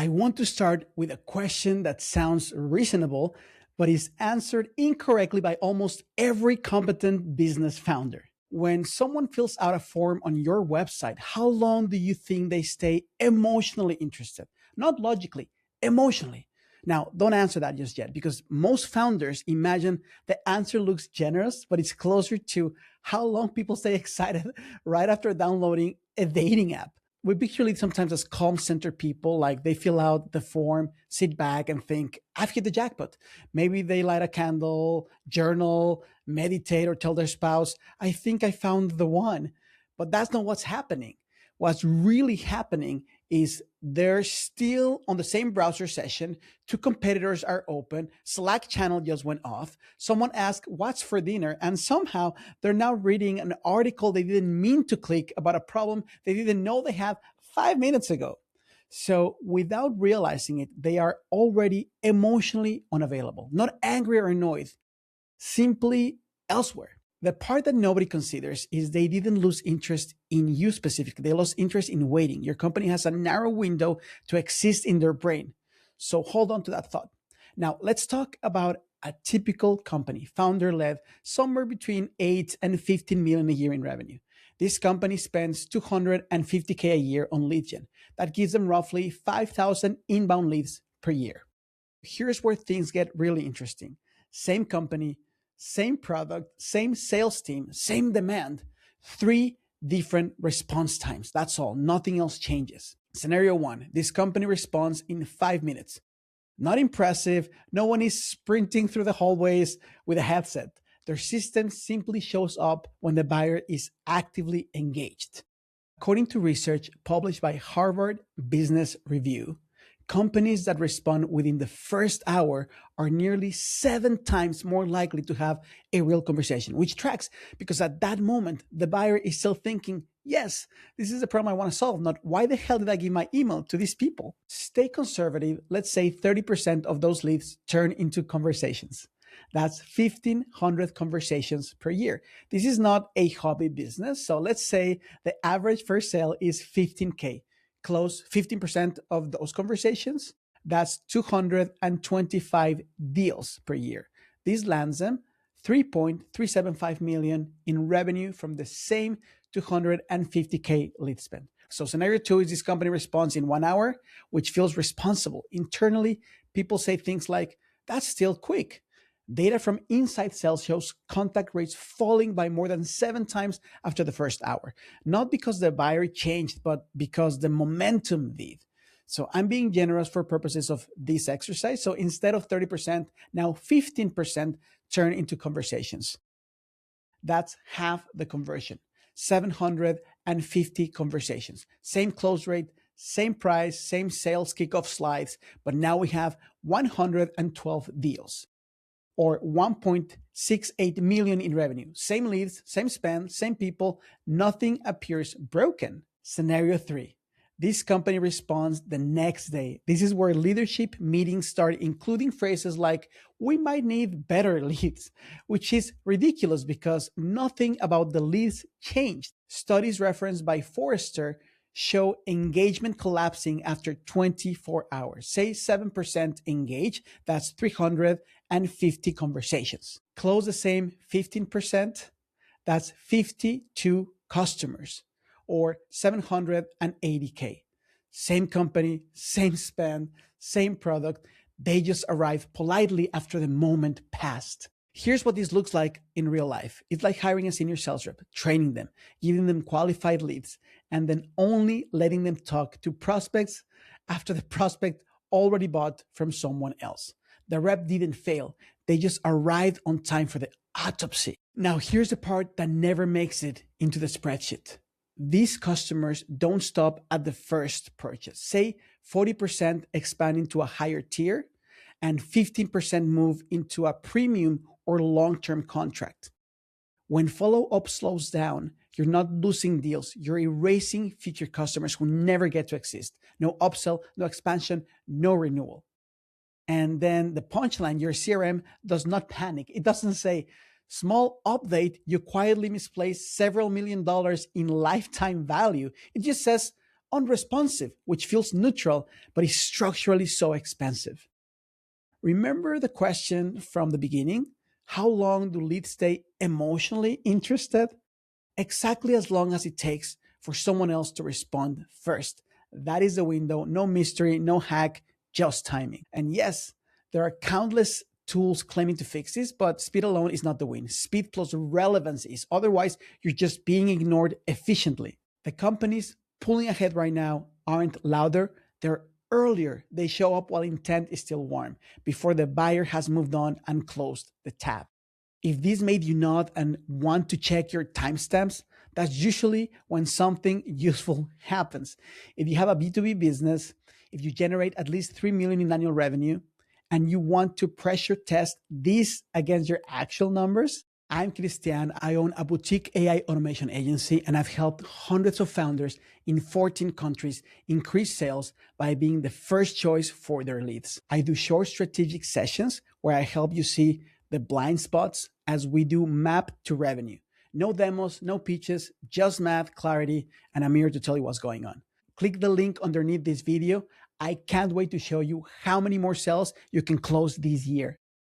I want to start with a question that sounds reasonable, but is answered incorrectly by almost every competent business founder. When someone fills out a form on your website, how long do you think they stay emotionally interested? Not logically, emotionally. Now, don't answer that just yet because most founders imagine the answer looks generous, but it's closer to how long people stay excited right after downloading a dating app. We picture it sometimes as calm center people, like they fill out the form, sit back, and think, I've hit the jackpot. Maybe they light a candle, journal, meditate, or tell their spouse, I think I found the one. But that's not what's happening. What's really happening is they're still on the same browser session. Two competitors are open. Slack channel just went off. Someone asked, what's for dinner? And somehow they're now reading an article they didn't mean to click about a problem they didn't know they had 5 minutes ago. So without realizing it, they are already emotionally unavailable, not angry or annoyed, simply elsewhere. The part that nobody considers is they didn't lose interest in you specifically. They lost interest in waiting. Your company has a narrow window to exist in their brain. So hold on to that thought. Now, let's talk about a typical company, founder-led, somewhere between 8 and 15 million a year in revenue. This company spends 250K a year on lead gen. That gives them roughly 5,000 inbound leads per year. Here's where things get really interesting. Same company, same product, same sales team, same demand, 3 different response times. That's all. Nothing else changes. Scenario 1, this company responds in 5 minutes. Not impressive. No one is sprinting through the hallways with a headset. Their system simply shows up when the buyer is actively engaged. According to research published by Harvard Business Review, companies that respond within the first hour are nearly 7 times more likely to have a real conversation, which tracks because at that moment, the buyer is still thinking, yes, this is the problem I want to solve, not why the hell did I give my email to these people? Stay conservative. Let's say 30% of those leads turn into conversations. That's 1,500 conversations per year. This is not a hobby business. So let's say the average first sale is 15K. Close 15% of those conversations. That's 225 deals per year. This lands them 3.375 million in revenue from the same 250K lead spend. So scenario 2 is this company responds in 1 hour, which feels responsible. Internally, people say things like, that's still quick. Data from inside sales shows contact rates falling by more than 7 times after the first hour. Not because the buyer changed, but because the momentum did. So I'm being generous for purposes of this exercise. So instead of 30%, now 15% turn into conversations. That's half the conversion, 750 conversations. Same close rate, same price, same sales kickoff slides, but now we have 112 deals. Or 1.68 million in revenue. Same leads, same spend, same people, nothing appears broken. Scenario 3. This company responds the next day. This is where leadership meetings start including phrases like, we might need better leads, which is ridiculous because nothing about the leads changed. Studies referenced by Forrester show engagement collapsing after 24 hours. Say 7% engage, that's 350 conversations. Close the same 15%, that's 52 customers, or 780K. Same company, same spend, same product. They just arrive politely after the moment passed. Here's what this looks like in real life. It's like hiring a senior sales rep, training them, giving them qualified leads, and then only letting them talk to prospects after the prospect already bought from someone else. The rep didn't fail. They just arrived on time for the autopsy. Now, here's the part that never makes it into the spreadsheet. These customers don't stop at the first purchase. Say 40% expand into a higher tier and 15% move into a premium or long-term contract. When follow-up slows down, you're not losing deals. You're erasing future customers who never get to exist. No upsell, no expansion, no renewal. And then the punchline, your CRM does not panic. It doesn't say, small update, you quietly misplaced several $1 million in lifetime value. It just says, unresponsive, which feels neutral but is structurally so expensive. Remember the question from the beginning? How long do leads stay emotionally interested? Exactly as long as it takes for someone else to respond first. That is the window. No mystery, no hack, just timing. And yes, there are countless tools claiming to fix this, but speed alone is not the win. Speed plus relevance is. Otherwise, you're just being ignored efficiently. The companies pulling ahead right now aren't louder, they're earlier. They show up while intent is still warm, before the buyer has moved on and closed the tab. If this made you nod and want to check your timestamps, that's usually when something useful happens. If you have a B2B business, if you generate at least 3 million in annual revenue, and you want to pressure test this against your actual numbers, I'm Christian. I own a boutique AI automation agency, and I've helped hundreds of founders in 14 countries increase sales by being the first choice for their leads. I do short strategic sessions where I help you see the blind spots as we do map to revenue. No demos, no pitches, just math, clarity, and I'm here to tell you what's going on. Click the link underneath this video. I can't wait to show you how many more sales you can close this year.